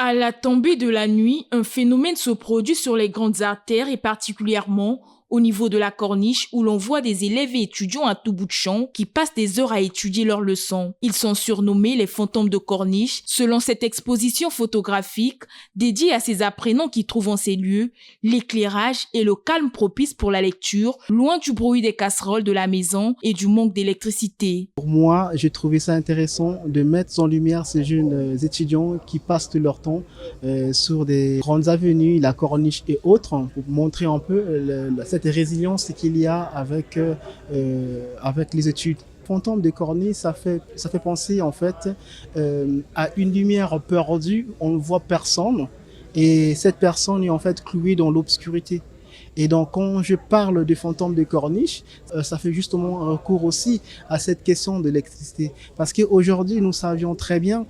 À la tombée de la nuit, un phénomène se produit sur les grandes artères et particulièrement au niveau de la corniche où l'on voit des élèves et étudiants à tout bout de champ qui passent des heures à étudier leurs leçons. Ils sont surnommés les fantômes de corniche selon cette exposition photographique dédiée à ces apprenants qui trouvent en ces lieux l'éclairage et le calme propice pour la lecture, loin du bruit des casseroles de la maison et du manque d'électricité. Pour moi, j'ai trouvé ça intéressant de mettre en lumière ces jeunes étudiants qui passent leur temps sur des grandes avenues, la corniche et autres, pour montrer un peu cette résilience qu'il y a avec les études. Fantôme de corniche, ça fait penser en fait à une lumière perdue, on ne voit personne et cette personne est en fait clouée dans l'obscurité. Et donc, quand je parle de fantômes de corniche, ça fait justement un recours aussi à cette question de l'électricité. Parce qu'aujourd'hui, nous savions très bien,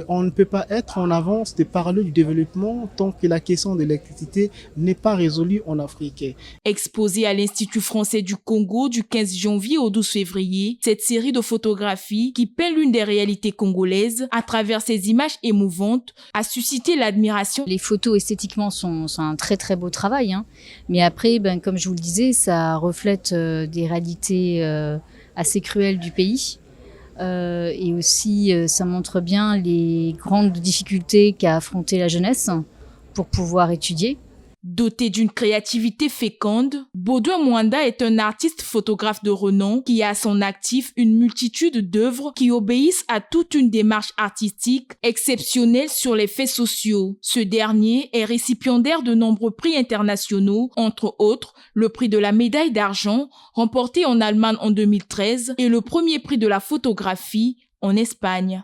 on ne peut pas être en avance de parler du développement tant que la question de l'électricité n'est pas résolue en Afrique. Exposée à l'Institut français du Congo du 15 janvier au 12 février, cette série de photographies qui peint l'une des réalités congolaises à travers ces images émouvantes a suscité l'admiration. Les photos esthétiquement sont un très très beau travail, hein. Mais après, comme je vous le disais, ça reflète des réalités assez cruelles du pays. Et aussi, ça montre bien les grandes difficultés qu'a affrontée la jeunesse pour pouvoir étudier. Doté d'une créativité féconde, Baudouin Mwanda est un artiste photographe de renom qui a à son actif une multitude d'œuvres qui obéissent à toute une démarche artistique exceptionnelle sur les faits sociaux. Ce dernier est récipiendaire de nombreux prix internationaux, entre autres le prix de la médaille d'argent remporté en Allemagne en 2013 et le premier prix de la photographie en Espagne.